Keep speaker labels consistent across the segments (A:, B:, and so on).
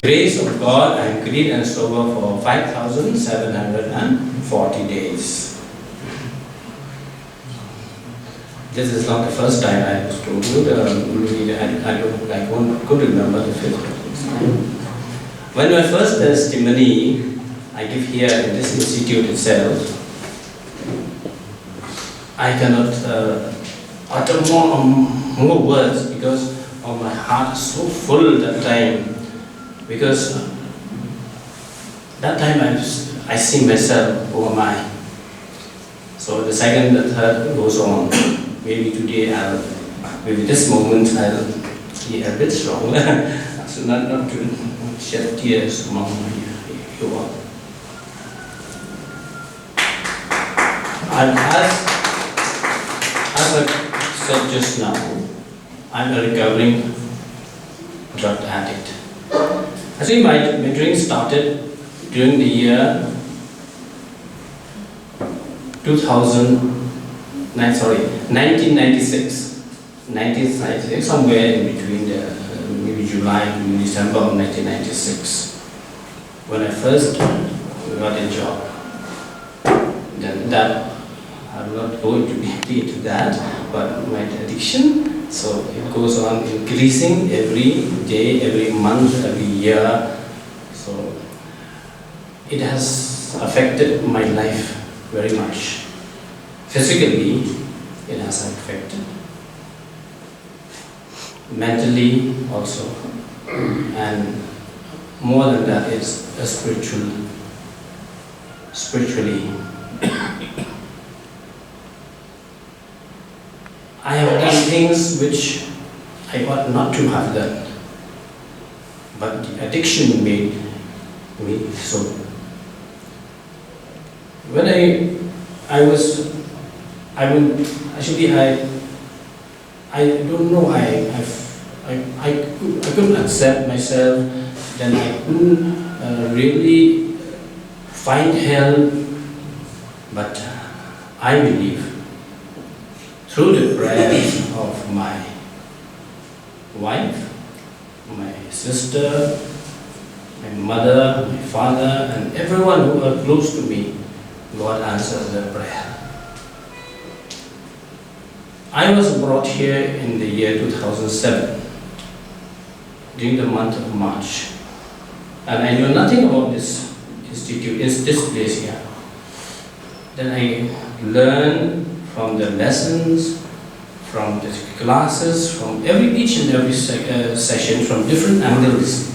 A: Grace of God, I am clean and sober for 5,740 days. This is not the first time I was told you. I couldn't remember the fifth time. When my first testimony I give here in this institute itself, I cannot utter more words because my heart is so full that time. Because that time I see myself, who am I? So the second, the third goes on. Maybe today maybe this moment I'll be a bit stronger. So not to shed tears among you all. And as I said just now, I'm a recovering drug addict. Actually, my drink started during the year 1996. 1996, somewhere in between maybe July to December of 1996, when I first got a job. Then that, I'm not going to be into that, but my addiction, so it goes on increasing every day, every month, every year. So it has affected my life very much. Physically, it has affected. Mentally also. And more than that, it's spiritually. I have done things which I ought not to have done, but the addiction made me so. When I don't know, I couldn't accept myself, then I couldn't really find help, but I believe through the prayers of my wife, my sister, my mother, my father, and everyone who are close to me, God answers their prayer. I was brought here in the year 2007, during the month of March, and I knew nothing about this institute, this place here. Then I learned from the lessons, from the classes, from each and every session, from different angles.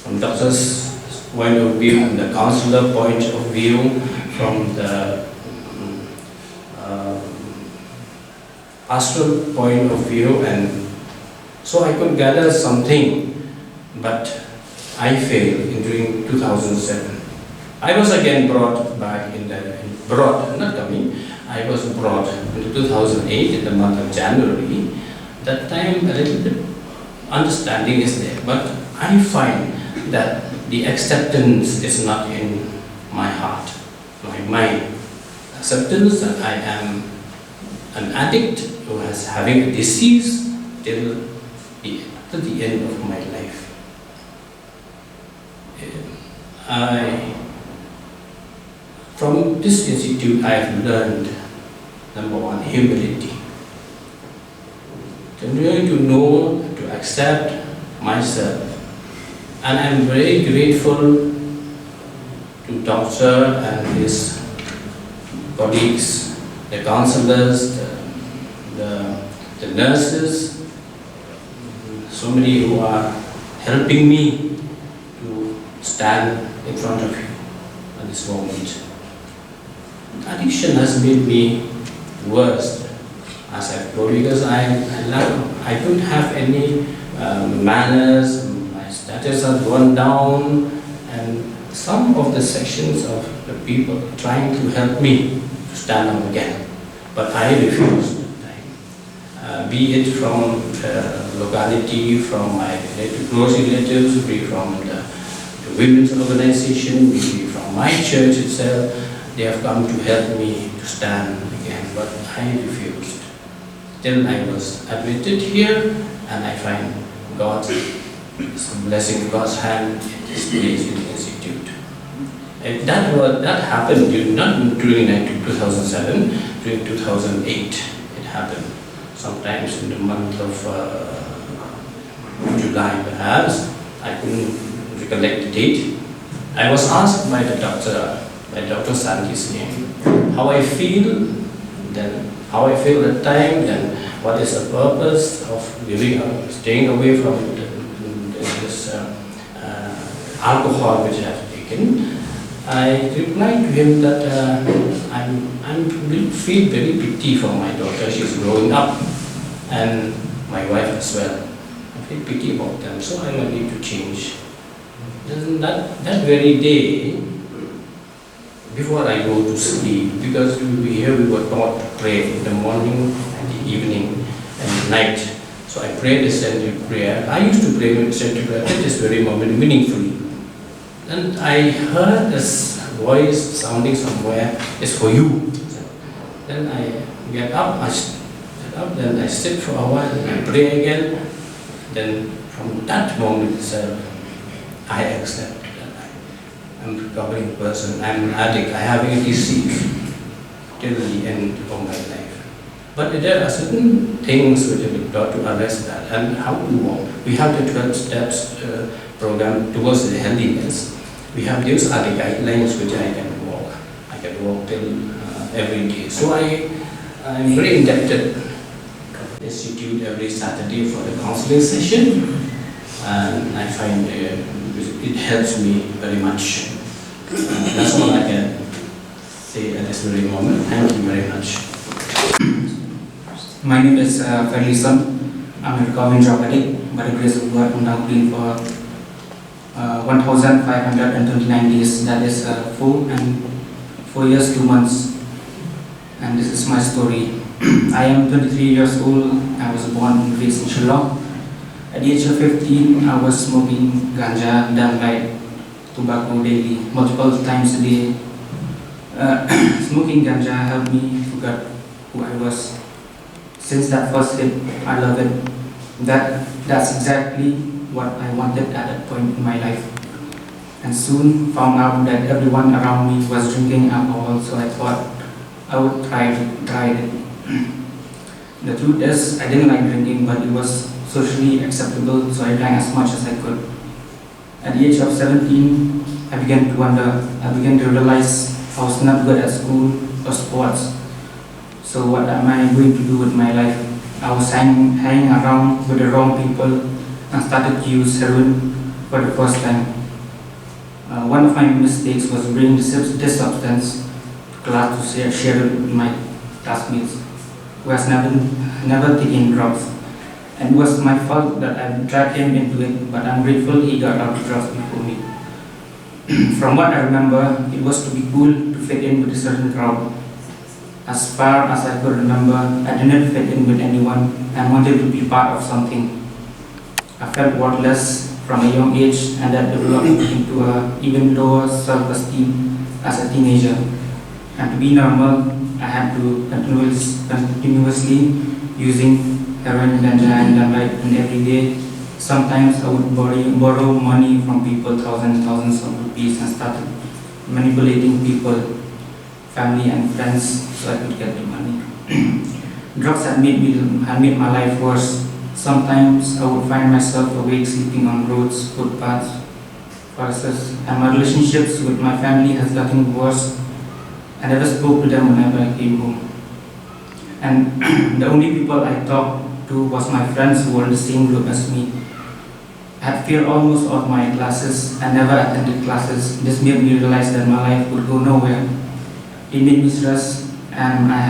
A: From doctor's point of view, from the counselor point of view, from the pastoral point of view, and so I could gather something, but I failed during 2007. I was again brought back I was brought into 2008 in the month of January. That time a little bit understanding is there, but I find that the acceptance is not in my heart, my mind. Acceptance that I am an addict who is having a disease till the end of my life. From this institute, I have learned, number one, humility. To know, to accept myself. And I'm very grateful to Doctor and his colleagues, the counselors, the nurses, so many who are helping me to stand in front of you at this moment. Addiction has made me worse, as I told you, because I don't have any manners, my status has gone down, and some of the sections of the people trying to help me to stand up again, but I refused. Be it from locality, from my close relatives, be from the women's organization, be from my church itself, they have come to help me to stand again, but I refused. Till I was admitted here, and I find God It's a blessing of God's hand in this place in the institute. And that happened not during 2007, during 2008 it happened. Sometimes in the month of July perhaps, I couldn't recollect the date. I was asked by Dr. Santi's name, how I feel at the time, then what is the purpose of staying away from this alcohol which I have taken. I replied to him that I feel very pity for my daughter. She's growing up, and my wife as well. I feel pity about them, so I might need to change. Then that very day, before I go to sleep, because here we were taught to pray in the morning and the evening and the night. So I prayed the central prayer. I used to pray the central prayer just very meaningfully. And I heard this voice sounding somewhere, it's for you. Then I get up, then I sit for a while, and I pray again. Then from that moment itself, I accept that I'm a recovering person, I'm an addict, I have a disease till the end of my life. But there are certain things which have been taught to arrest that, and how to walk. We have the 12 steps program towards the healthiness. We have those are the guidelines which I can walk. I can walk till every day. So I'm very indebted to the Institute every Saturday for the counseling session, and I find it helps me very much. That's all I can say at this very moment. Thank you very much.
B: My name is Ferlison. I'm a recovering drug addict. By the grace of God, I'm now clean for 1,529 days. That is full and 4 years, 2 months. And this is my story. I am 23 years old. I was born and raised in Shillong. At the age of 15, I was smoking ganja, then light tobacco daily, multiple times a day. Smoking ganja helped me forget who I was. Since that first hit, I love it. That's exactly what I wanted at that point in my life. And soon found out that everyone around me was drinking alcohol, so I thought I would try it. The truth is, I didn't like drinking, but it was socially acceptable, so I drank as much as I could. At the age of 17, I began to wonder, I began to realize I was not good at school or sports. So what am I going to do with my life? I was hanging around with the wrong people and started to use heroin for the first time. One of my mistakes was bringing this substance to class to share it with my classmates who has never taken drugs. And it was my fault that I dragged him into it, but I'm grateful he got out of drugs before me. From what I remember, it was to be cool to fit in with a certain crowd. As far as I could remember, I didn't fit in with anyone and wanted to be part of something. I felt worthless from a young age, and that developed into an even lower self-esteem as a teenager. And to be normal, I had to continuously using heroin, ganja, and light, and every day. Sometimes I would borrow money from people, thousands of rupees, and started manipulating people, family and friends, so I could get the money. Drugs had made my life worse. Sometimes I would find myself awake, sleeping on roads, footpaths, forests, and my relationships with my family has gotten worse. I never spoke to them whenever I came home. And the only people I talked to was my friends who were in the same group as me. I had failed almost all my classes and never attended classes. This made me realize that my life would go nowhere. It made me stressed, and I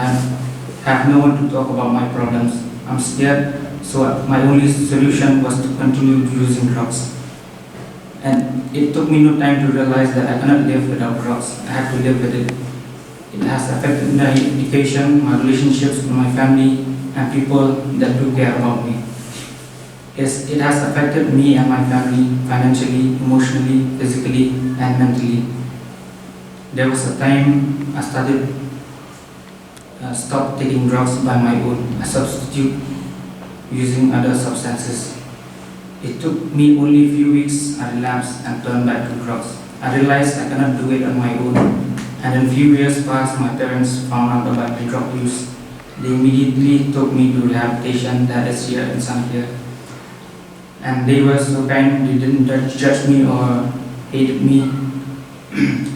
B: have no one to talk about my problems. I'm scared, so my only solution was to continue using drugs. And it took me no time to realize that I cannot live without drugs. I had to live with it. It has affected my education, my relationships with my family, and people that do care about me. It has affected me and my family financially, emotionally, physically, and mentally. There was a time I stopped taking drugs by my own. I substitute using other substances. It took me only a few weeks. I relapsed and turned back to drugs. I realized I cannot do it on my own. And in a few years past, my parents found out about my drug use. They immediately took me to rehabilitation that is here in Sankhya. And they were so kind, they didn't judge me or hated me.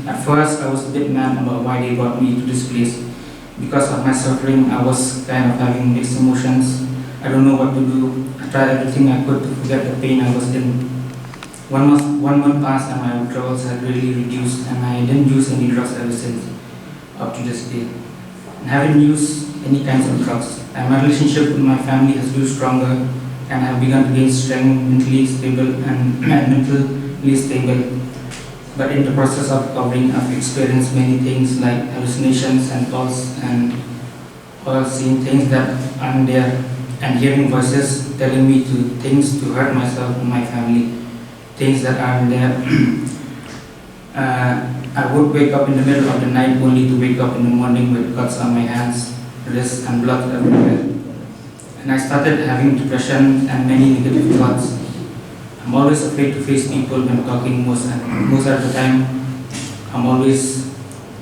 B: At first, I was a bit mad about why they brought me to this place. Because of my suffering, I was kind of having mixed emotions. I don't know what to do. I tried everything I could to forget the pain I was in. 1 month passed and my withdrawals had really reduced, and I didn't use any drugs ever since, up to this day. I haven't used any kinds of drugs, and my relationship with my family has grew stronger, and I have begun to gain strength, mentally stable, and mentally stable. But in the process of recovering, I've experienced many things like hallucinations and thoughts, and or seeing things that aren't there, and hearing voices telling me to things to hurt myself and my family, things that aren't there. I would wake up in the middle of the night only to wake up in the morning with cuts on my hands, wrists, and blood everywhere. And I started having depression and many negative thoughts. I'm always afraid to face people when talking most of the time. I'm always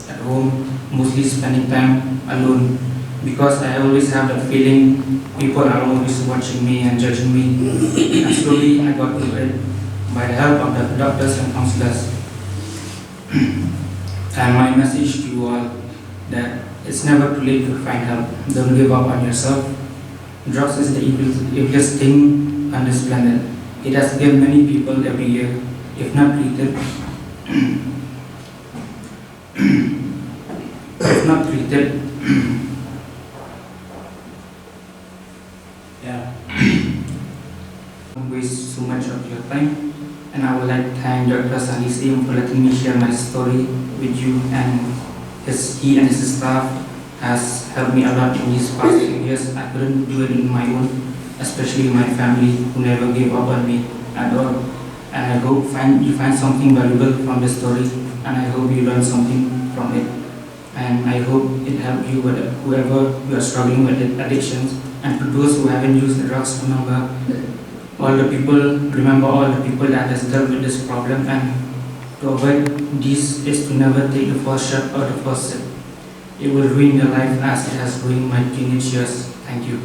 B: at home, mostly spending time alone, because I always have that feeling people are always watching me and judging me. And slowly I got over it by the help of the doctors and counselors. And my message to you all, that it's never too late to find help. Don't give up on yourself. Drugs is the evilest thing on this planet. It has killed many people every year, if not treated. if not treated.
A: Yeah.
B: Don't waste so much of your time. And I would like to thank Dr. Sani Sim for letting me share my story with you, and he and his staff has helped me a lot in these past few years. I couldn't do it on my own, especially my family who never gave up on me at all. And I hope you find something valuable from this story, and I hope you learn something from it. And I hope it helped you with whoever you are struggling with addictions. And to those who haven't used the drugs, remember all the people that has dealt with this problem, and to avoid this is to never take the first shot or the first sip. It will ruin your life as it has ruined my teenage years. Thank you.